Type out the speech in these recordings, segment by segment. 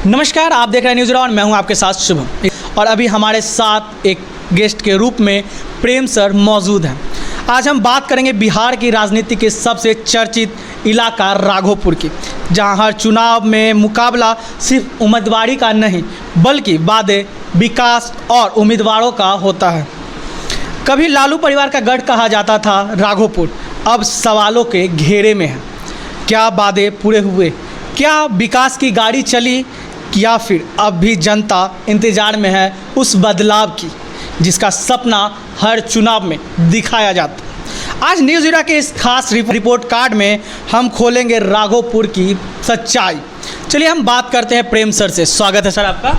नमस्कार, आप देख रहे हैं न्यूज़ राउंड। मैं हूं आपके साथ शुभम और अभी हमारे साथ एक गेस्ट के रूप में प्रेम सर मौजूद हैं। आज हम बात करेंगे बिहार की राजनीति के सबसे चर्चित इलाका राघोपुर की, जहां हर चुनाव में मुकाबला सिर्फ उम्मीदवारी का नहीं बल्कि वादे, विकास और उम्मीदवारों का होता है। कभी लालू परिवार का गढ़ कहा जाता था राघोपुर, अब सवालों के घेरे में है। क्या वादे पूरे हुए? क्या विकास की गाड़ी चली? या फिर अब भी जनता इंतज़ार में है उस बदलाव की जिसका सपना हर चुनाव में दिखाया जाता है। आज न्यूज़ एरा के इस खास रिपोर्ट कार्ड में हम खोलेंगे राघोपुर की सच्चाई। चलिए हम बात करते हैं प्रेम सर से। स्वागत है सर आपका।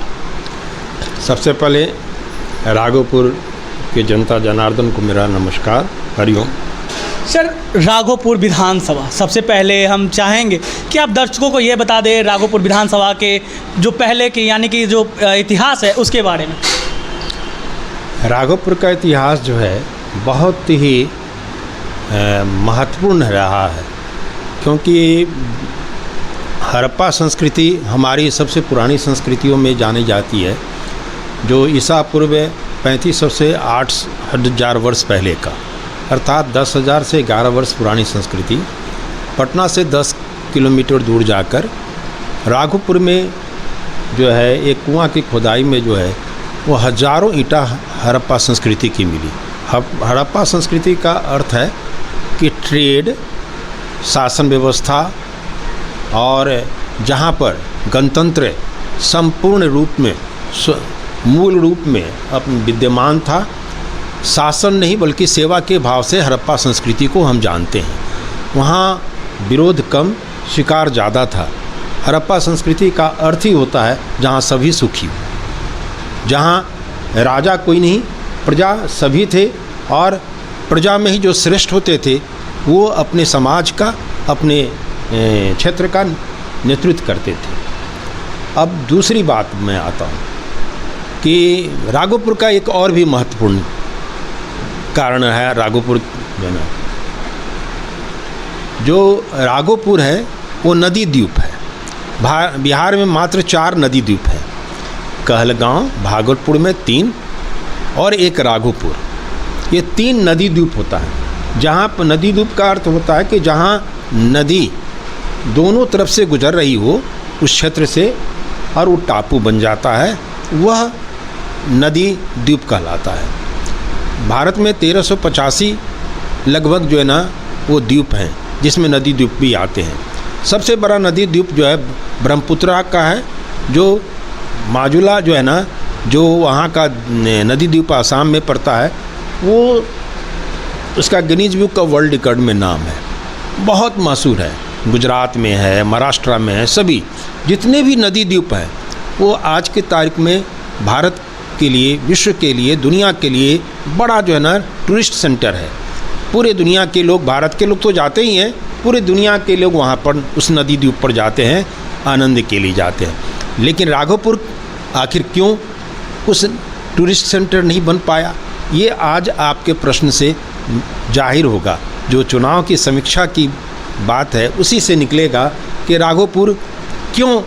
सबसे पहले राघोपुर के जनता जनार्दन को मेरा नमस्कार, हरिओम। सर, राघोपुर विधानसभा, सबसे पहले हम चाहेंगे कि आप दर्शकों को ये बता दें राघोपुर विधानसभा के जो पहले की यानी कि जो इतिहास है उसके बारे में। राघोपुर का इतिहास जो है बहुत ही महत्वपूर्ण रहा है, क्योंकि हड़प्पा संस्कृति हमारी सबसे पुरानी संस्कृतियों में जानी जाती है, जो ईसा पूर्व 3500 से 8000 वर्ष पहले का, अर्थात 10,000 से 11 वर्ष पुरानी संस्कृति। पटना से 10 किलोमीटर दूर जाकर राघोपुर में जो है एक कुआं की खुदाई में जो है वो हजारों ईंटा हड़प्पा संस्कृति की मिली। हड़प्पा संस्कृति का अर्थ है कि ट्रेड, शासन व्यवस्था और जहाँ पर गणतंत्र संपूर्ण रूप में मूल रूप में विद्यमान था, शासन नहीं बल्कि सेवा के भाव से हड़प्पा संस्कृति को हम जानते हैं। वहाँ विरोध कम, शिकार ज़्यादा था। हड़प्पा संस्कृति का अर्थ ही होता है जहाँ सभी सुखी हो, जहाँ राजा कोई नहीं, प्रजा सभी थे और प्रजा में ही जो श्रेष्ठ होते थे वो अपने समाज का, अपने क्षेत्र का नेतृत्व करते थे। अब दूसरी बात मैं आता हूँ कि राघोपुर का एक और भी महत्वपूर्ण कारण है। राघोपुर जो राघोपुर है वो नदी द्वीप है। बिहार में मात्र 4 नदी द्वीप है, कहलगांव, भागलपुर में 3 और एक राघोपुर। ये 3 नदी द्वीप होता है। जहाँ पर नदी द्वीप का अर्थ होता है कि जहाँ नदी दोनों तरफ से गुजर रही हो उस क्षेत्र से और वो टापू बन जाता है, वह नदी द्वीप कहलाता है। भारत में 1385 लगभग जो है ना वो द्वीप हैं, जिसमें नदी द्वीप भी आते हैं। सबसे बड़ा नदी द्वीप जो है ब्रह्मपुत्रा का है, जो माजुला जो है ना, जो वहाँ का नदी द्वीप आसाम में पड़ता है, वो उसका गिनीज बुक का वर्ल्ड रिकॉर्ड में नाम है, बहुत मशहूर है। गुजरात में है, महाराष्ट्र में है, सभी जितने भी नदी द्वीप हैं वो आज की तारीख में भारत के लिए, विश्व के लिए, दुनिया के लिए बड़ा जो है ना टूरिस्ट सेंटर है। पूरे दुनिया के लोग, भारत के लोग तो जाते ही हैं, पूरे दुनिया के लोग वहाँ पर उस नदी द्वीप पर जाते हैं, आनंद के लिए जाते हैं। लेकिन राघोपुर आखिर क्यों उस टूरिस्ट सेंटर नहीं बन पाया, ये आज आपके प्रश्न से जाहिर होगा। जो चुनाव की समीक्षा की बात है उसी से निकलेगा कि राघोपुर क्यों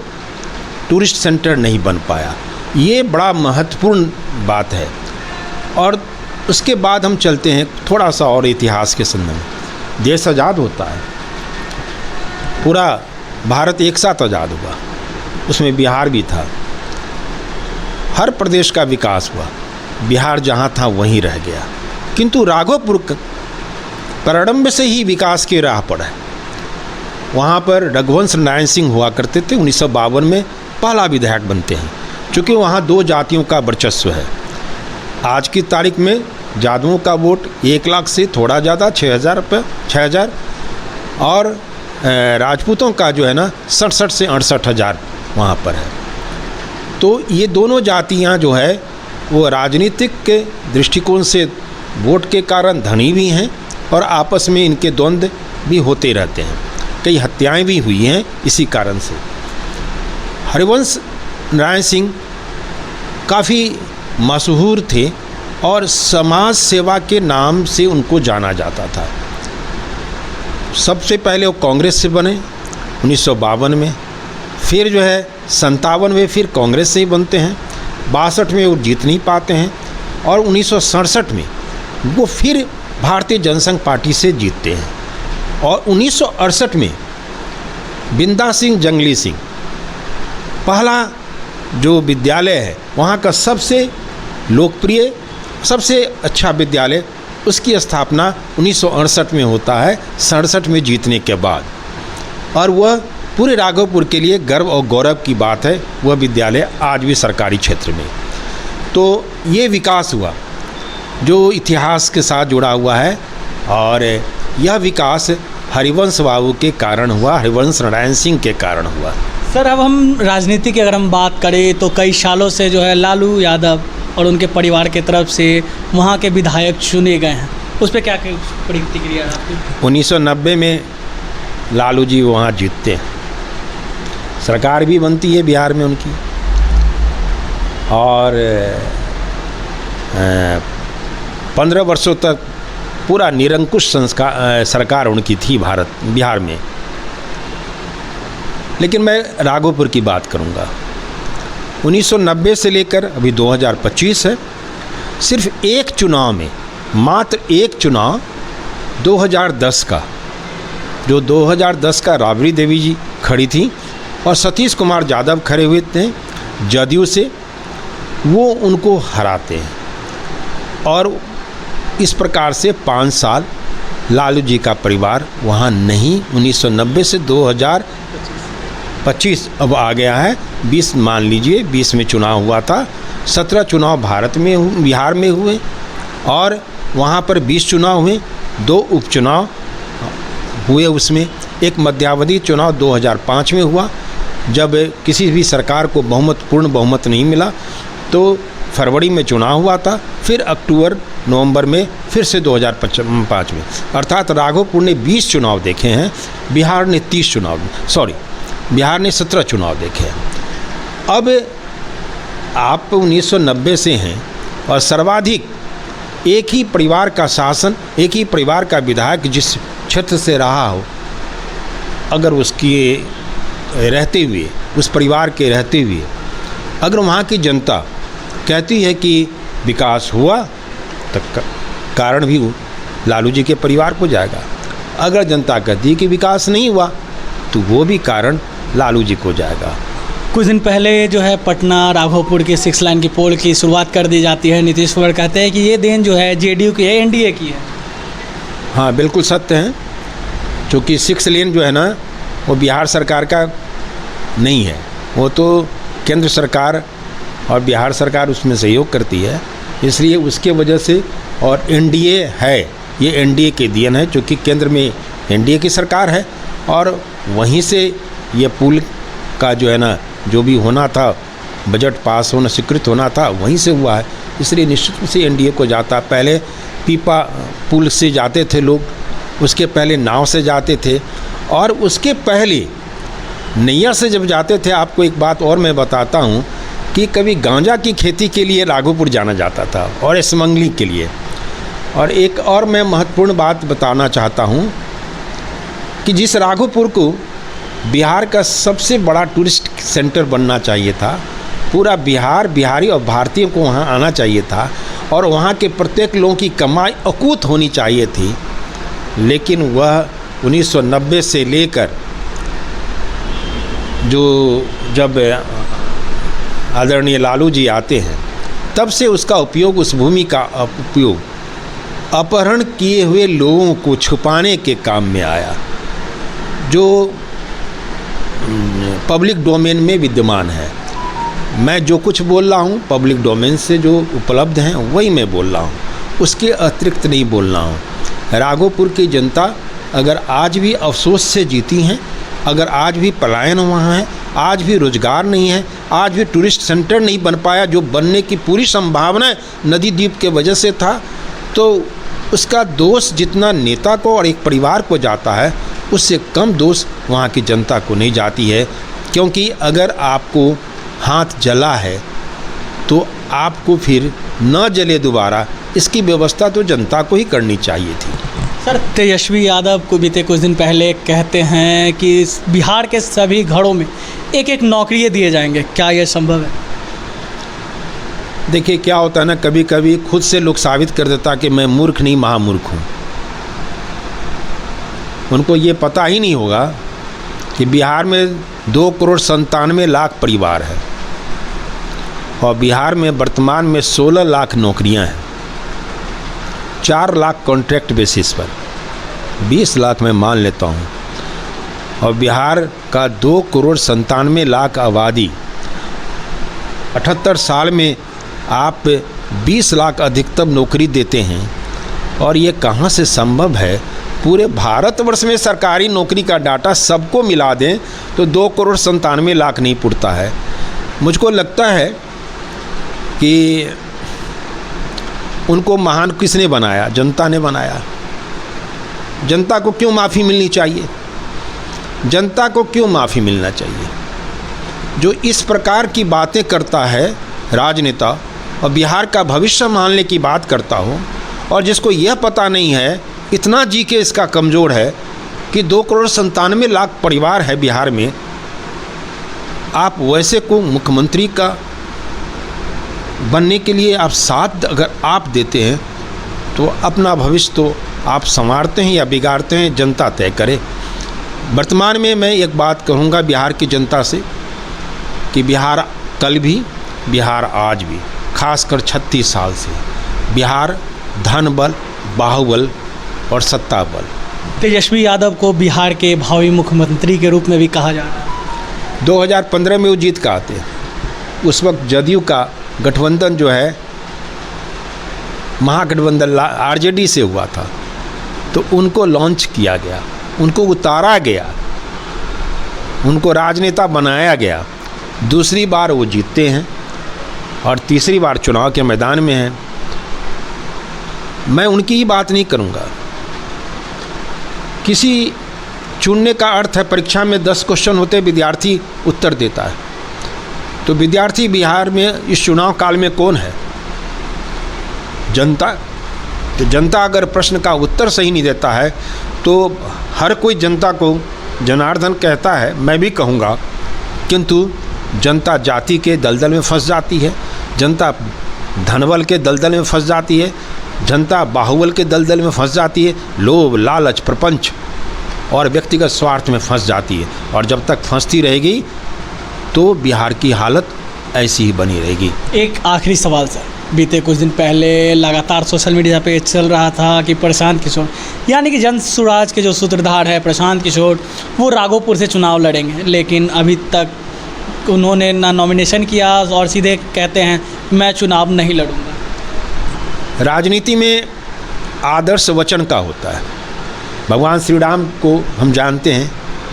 टूरिस्ट सेंटर नहीं बन पाया। ये बड़ा महत्वपूर्ण बात है। और उसके बाद हम चलते हैं थोड़ा सा और इतिहास के संदर्भ में। देश आज़ाद होता है, पूरा भारत एक साथ आज़ाद हुआ, उसमें बिहार भी था। हर प्रदेश का विकास हुआ, बिहार जहाँ था वहीं रह गया, किंतु राघोपुर प्रारंभ से ही विकास की राह पर है। वहाँ पर रघुवंश नारायण सिंह हुआ करते थे, 1952 में पहला विधायक बनते हैं। चूँकि वहाँ 2 जातियों का वर्चस्व है। आज की तारीख में जादुओं का वोट 1 लाख से थोड़ा ज़्यादा 6,000 और राजपूतों का जो है ना 67 से 68 हज़ार वहाँ पर है। तो ये दोनों जातियाँ जो है वो राजनीतिक के दृष्टिकोण से वोट के कारण धनी भी हैं और आपस में इनके द्वंद्व भी होते रहते हैं। कई हत्याएं भी हुई हैं इसी कारण से। हरिवंश नारायण सिंह काफ़ी मशहूर थे और समाज सेवा के नाम से उनको जाना जाता था। सबसे पहले वो कांग्रेस से बने 1952 में, फिर जो है 57 में फिर कांग्रेस से ही बनते हैं, 62 में वो जीत नहीं पाते हैं और 1967 में वो फिर भारतीय जनसंघ पार्टी से जीतते हैं और 1968 में बिंदा सिंह जंगली सिंह पहला जो विद्यालय है वहाँ का सबसे लोकप्रिय सबसे अच्छा विद्यालय, उसकी स्थापना 1968 में होता है, 67 में जीतने के बाद। और वह पूरे राघोपुर के लिए गर्व और गौरव की बात है, वह विद्यालय आज भी सरकारी क्षेत्र में। तो ये विकास हुआ जो इतिहास के साथ जुड़ा हुआ है और यह विकास हरिवंश बाबू के कारण हुआ, हरिवंश नारायण सिंह के कारण हुआ। सर, अब हम राजनीति की अगर हम बात करें तो कई सालों से जो है लालू यादव और उनके परिवार के तरफ से वहाँ के विधायक चुने गए हैं, उस पर क्या प्रतिक्रिया है आपकी? 1990 में लालू जी वहाँ जीतते हैं, सरकार भी बनती है बिहार में उनकी और 15 वर्षों तक पूरा निरंकुश सरकार उनकी थी बिहार में। लेकिन मैं राघोपुर की बात करूंगा। 1990 से लेकर अभी 2025 है, सिर्फ एक चुनाव में, मात्र एक चुनाव 2010 का, जो 2010 का राबड़ी देवी जी खड़ी थी और सतीश कुमार यादव खड़े हुए थे जदयू से, वो उनको हराते हैं और इस प्रकार से 5 साल लालू जी का परिवार वहाँ नहीं। 1990 से 2025 अब आ गया है, 20 मान लीजिए, 20 में चुनाव हुआ था, 17 चुनाव बिहार में हुए और वहाँ पर 20 चुनाव हुए, 2 उपचुनाव हुए, उसमें एक मध्यावधि चुनाव 2005 में हुआ जब किसी भी सरकार को पूर्ण बहुमत नहीं मिला, तो फरवरी में चुनाव हुआ था, फिर अक्टूबर नवंबर में फिर से 2005 में, अर्थात राघोपुर ने 20 चुनाव देखे हैं, बिहार ने 17 चुनाव देखे हैं। अब आप 1990 से हैं और सर्वाधिक एक ही परिवार का शासन, एक ही परिवार का विधायक जिस क्षेत्र से रहा हो, अगर उसकी रहते हुए, उस परिवार के रहते हुए अगर वहाँ की जनता कहती है कि विकास हुआ तो कारण भी लालू जी के परिवार को जाएगा, अगर जनता कहती है कि विकास नहीं हुआ तो वो भी कारण लालू जी को जाएगा। कुछ दिन पहले जो है पटना राघोपुर की 6 लाइन की पोल की शुरुआत कर दी जाती है। नीतीश कुमार कहते हैं कि ये देन जो है जेडीयू की है, एनडीए की है। हाँ, बिल्कुल सत्य है, क्योंकि 6 लेन जो है ना वो बिहार सरकार का नहीं है, वो तो केंद्र सरकार और बिहार सरकार उसमें सहयोग करती है, इसलिए उसके वजह से, और एनडीए है, ये एनडीए के देन है, क्योंकि केंद्र में एनडीए की सरकार है और वहीं से ये पुल का जो है ना, जो भी होना था, बजट पास होना, स्वीकृत होना था, वहीं से हुआ है, इसलिए निश्चित रूप से एनडीए को जाता। पहले पीपा पुल से जाते थे लोग, उसके पहले नाव से जाते थे और उसके पहले नैया से जब जाते थे। आपको एक बात और मैं बताता हूँ कि कभी गांजा की खेती के लिए राघोपुर जाना जाता था और स्मगलिंग के लिए। और एक और मैं महत्वपूर्ण बात बताना चाहता हूँ कि जिस राघोपुर को बिहार का सबसे बड़ा टूरिस्ट सेंटर बनना चाहिए था, पूरा बिहारी और भारतीयों को वहाँ आना चाहिए था और वहाँ के प्रत्येक लोगों की कमाई अकूत होनी चाहिए थी, लेकिन वह 1990 से लेकर जब आदरणीय लालू जी आते हैं, तब से उसका उपयोग, उस भूमि का उपयोग अपहरण किए हुए लोगों को छुपाने के काम में आया, जो पब्लिक डोमेन में विद्यमान है। मैं जो कुछ बोल रहा हूँ पब्लिक डोमेन से जो उपलब्ध हैं वही मैं बोल रहा हूँ, उसके अतिरिक्त नहीं बोल रहा हूँ। राघोपुर की जनता अगर आज भी अफसोस से जीती हैं, अगर आज भी पलायन वहाँ है, आज भी रोजगार नहीं है, आज भी टूरिस्ट सेंटर नहीं बन पाया, जो बनने की पूरी संभावना नदी द्वीप के वजह से था, तो उसका दोष जितना नेता को और एक परिवार को जाता है, उससे कम दोष वहाँ की जनता को नहीं जाती है। क्योंकि अगर आपको हाथ जला है तो आपको फिर न जले दोबारा, इसकी व्यवस्था तो जनता को ही करनी चाहिए थी। सर, तेजस्वी यादव को बीते कुछ दिन पहले कहते हैं कि बिहार के सभी घरों में एक एक नौकरी दिए जाएंगे, क्या ये संभव है? देखिए क्या होता है ना, कभी कभी खुद से लोग साबित कर देता कि मैं मूर्ख नहीं महामूर्ख हूँ। उनको ये पता ही नहीं होगा कि बिहार में 2,97,00,000 परिवार है और बिहार में वर्तमान में 16 लाख नौकरियां हैं, 4 लाख कॉन्ट्रैक्ट बेसिस पर, 20 लाख मैं मान लेता हूं, और बिहार का 2,97,00,000 आबादी, 78 साल में आप 20 लाख अधिकतम नौकरी देते हैं। और ये कहाँ से संभव है? पूरे भारतवर्ष में सरकारी नौकरी का डाटा सबको मिला दें तो 2,97,00,000 नहीं पुरता है। मुझको लगता है कि उनको महान किसने बनाया? जनता ने बनाया। जनता को क्यों माफ़ी मिलनी चाहिए? जनता को क्यों माफ़ी मिलना चाहिए? जो इस प्रकार की बातें करता है राजनेता और बिहार का भविष्य मानने की बात करता हो, और जिसको यह पता नहीं है, इतना जी के इसका कमज़ोर है कि 2,97,00,000 परिवार है बिहार में, आप वैसे को मुख्यमंत्री का बनने के लिए आप साथ अगर आप देते हैं तो अपना भविष्य तो आप संवारते हैं या बिगाड़ते हैं, जनता तय करे। वर्तमान में मैं एक बात कहूँगा बिहार की जनता से कि बिहार कल भी, बिहार आज भी, खासकर 36 साल से बिहार धन बल, बाहुबल और सत्ता बल। तेजस्वी यादव को बिहार के भावी मुख्यमंत्री के रूप में भी कहा जा रहा है। 2015 में वो जीत का आते, उस वक्त जदयू का गठबंधन जो है महागठबंधन आरजेडी से हुआ था, तो उनको लॉन्च किया गया, उनको उतारा गया, उनको राजनेता बनाया गया। दूसरी बार वो जीतते हैं और तीसरी बार चुनाव के मैदान में हैं। मैं उनकी ही बात नहीं करूँगा। किसी चुनने का अर्थ है, परीक्षा में 10 क्वेश्चन होते, विद्यार्थी उत्तर देता है, तो विद्यार्थी बिहार में इस चुनाव काल में कौन है? जनता। तो जनता अगर प्रश्न का उत्तर सही नहीं देता है तो हर कोई जनता को जनार्दन कहता है, मैं भी कहूँगा, किंतु जनता जाति के दलदल में फंस जाती है, जनता धनबल के दलदल में फंस जाती है, जनता बाहुबल के दलदल में फंस जाती है, लोभ लालच प्रपंच और व्यक्तिगत स्वार्थ में फंस जाती है। और जब तक फंसती रहेगी तो बिहार की हालत ऐसी ही बनी रहेगी। एक आखिरी सवाल सर, बीते कुछ दिन पहले लगातार सोशल मीडिया पे चल रहा था कि प्रशांत किशोर, यानी कि जन स्वराज के जो सूत्रधार है प्रशांत किशोर, वो राघोपुर से चुनाव लड़ेंगे, लेकिन अभी तक उन्होंने ना नॉमिनेशन किया और सीधे कहते हैं मैं चुनाव नहीं लड़ूंगा। राजनीति में आदर्श वचन का होता है। भगवान श्री राम को हम जानते हैं,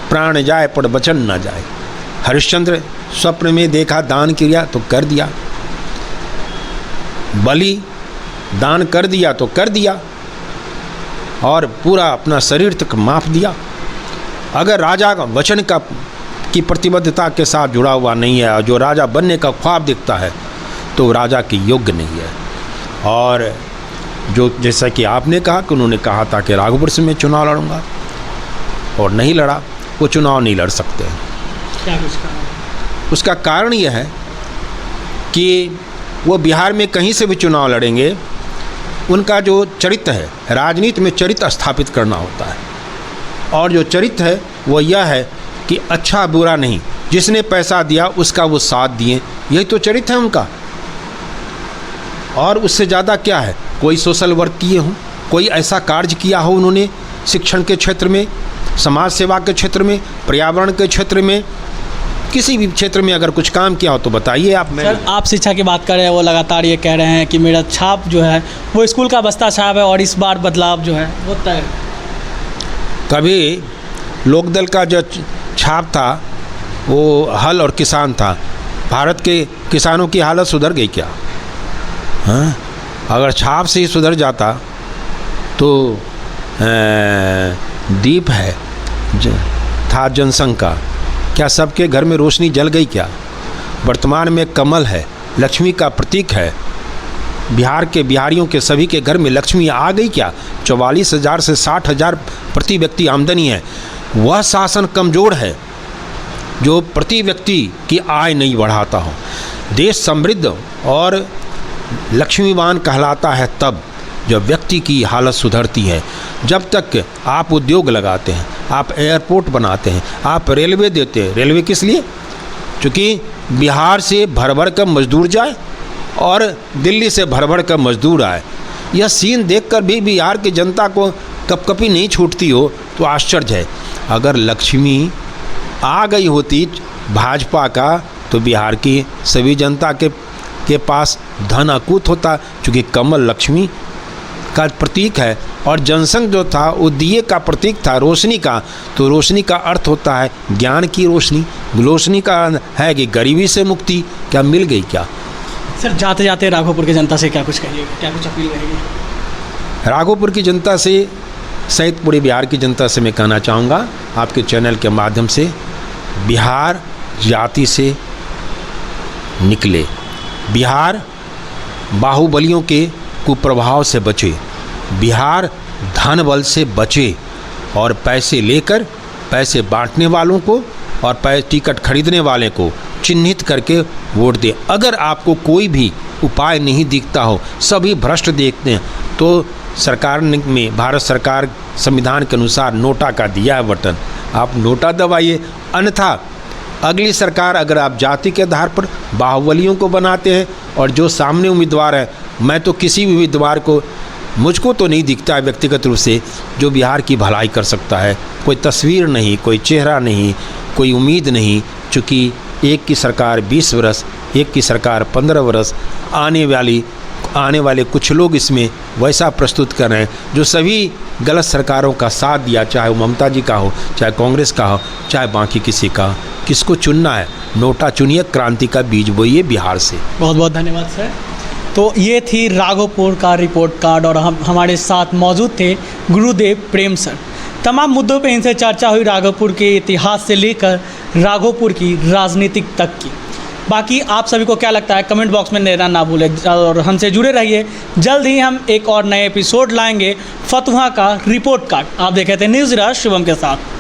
प्राण जाए पर वचन न जाए। हरिश्चंद्र स्वप्न में देखा दान किया तो कर दिया, बलि दान कर दिया तो कर दिया, और पूरा अपना शरीर तक माप दिया। अगर राजा का वचन की प्रतिबद्धता के साथ जुड़ा हुआ नहीं है और जो राजा बनने का ख्वाब दिखता है तो राजा के योग्य नहीं है। और जो जैसा कि आपने कहा कि उन्होंने कहा था कि राघोपुर से मैं चुनाव लड़ूंगा और नहीं लड़ा, वो चुनाव नहीं लड़ सकते। क्या उसका कारण यह है कि वो बिहार में कहीं से भी चुनाव लड़ेंगे, उनका जो चरित्र है, राजनीति में चरित्र स्थापित करना होता है, और जो चरित्र है वो यह है कि अच्छा बुरा नहीं, जिसने पैसा दिया उसका वो साथ दिए, यही तो चरित्र है उनका। और उससे ज़्यादा क्या है? कोई सोशल वर्क किए हों, कोई ऐसा कार्य किया हो उन्होंने शिक्षण के क्षेत्र में, समाज सेवा के क्षेत्र में, पर्यावरण के क्षेत्र में, किसी भी क्षेत्र में अगर कुछ काम किया हो तो बताइए आप। सर, आप शिक्षा की बात कर रहे हैं, वो लगातार ये कह रहे हैं कि मेरा छाप जो है वो स्कूल का बस्ता छाप है और इस बार बदलाव जो है वो तय। कभी लोकदल का जो छाप था वो हल और किसान था। भारत के किसानों की हालत सुधर गई क्या? हाँ, अगर छाप से ही सुधर जाता तो दीप है था जनसंघ का, क्या सबके घर में रोशनी जल गई क्या? वर्तमान में कमल है, लक्ष्मी का प्रतीक है, बिहार के बिहारियों के सभी के घर में लक्ष्मी आ गई क्या? 44,000 से 60,000 प्रति व्यक्ति आमदनी है। वह शासन कमज़ोर है जो प्रति व्यक्ति की आय नहीं बढ़ाता हो। देश समृद्ध और लक्ष्मीवान कहलाता है तब जब व्यक्ति की हालत सुधरती है। जब तक आप उद्योग लगाते हैं, आप एयरपोर्ट बनाते हैं, आप रेलवे देते हैं। रेलवे किस लिए? क्योंकि बिहार से भर भर कर मजदूर जाए और दिल्ली से भर भर कर मजदूर आए। यह सीन देखकर भी बिहार की जनता को कपकपी नहीं छूटती हो तो आश्चर्य है। अगर लक्ष्मी आ गई होती भाजपा का तो बिहार की सभी जनता के पास धन अकूत होता, क्योंकि कमल लक्ष्मी का प्रतीक है और जनसंघ जो था वो दिए का प्रतीक था, रोशनी का। तो रोशनी का अर्थ होता है ज्ञान की रोशनी। रोशनी का है कि गरीबी से मुक्ति क्या मिल गई क्या? सर जाते जाते राघोपुर की जनता से क्या कुछ कहिएगा, क्या कुछ अपील रहेगी? राघोपुर की जनता से सहित पूरे बिहार की जनता से मैं कहना चाहूँगा आपके चैनल के माध्यम से, बिहार जाति से निकले, बिहार बाहुबलियों के कुप्रभाव से बचे, बिहार धन बल से बचे और पैसे लेकर पैसे बांटने वालों को और टिकट खरीदने वाले को चिन्हित करके वोट दे। अगर आपको कोई भी उपाय नहीं दिखता हो, सभी भ्रष्ट देखते हैं, तो सरकार में भारत सरकार संविधान के अनुसार नोटा का दिया है बटन, आप नोटा दबाइए। अन्यथा अगली सरकार अगर आप जाति के आधार पर बाहुबलियों को बनाते हैं और जो सामने उम्मीदवार है, मैं तो किसी भी उम्मीदवार को, मुझको तो नहीं दिखता है व्यक्तिगत रूप से जो बिहार की भलाई कर सकता है। कोई तस्वीर नहीं, कोई चेहरा नहीं, कोई उम्मीद नहीं, चूँकि एक की सरकार 20 वर्ष, एक की सरकार 15 वर्ष, आने वाले कुछ लोग इसमें वैसा प्रस्तुत कर रहे हैं जो सभी गलत सरकारों का साथ दिया, चाहे वो ममता जी का हो, चाहे कांग्रेस का हो, चाहे बाकी किसी का। किसको चुनना है? नोटा चुनिए, क्रांति का बीज बोइए बिहार से। बहुत बहुत धन्यवाद सर। तो ये थी राघोपुर का रिपोर्ट कार्ड और हमारे साथ मौजूद थे गुरुदेव प्रेम सर। तमाम मुद्दों पे इनसे चर्चा हुई, राघोपुर के इतिहास से लेकर राघोपुर की राजनीतिक तक की। बाकी आप सभी को क्या लगता है कमेंट बॉक्स में देना ना भूलें और हमसे जुड़े रहिए। जल्द ही हम एक और नए एपिसोड लाएंगे फतुहा का रिपोर्ट कार्ड। आप देखे थे न्यूज़ राज शुभम के साथ।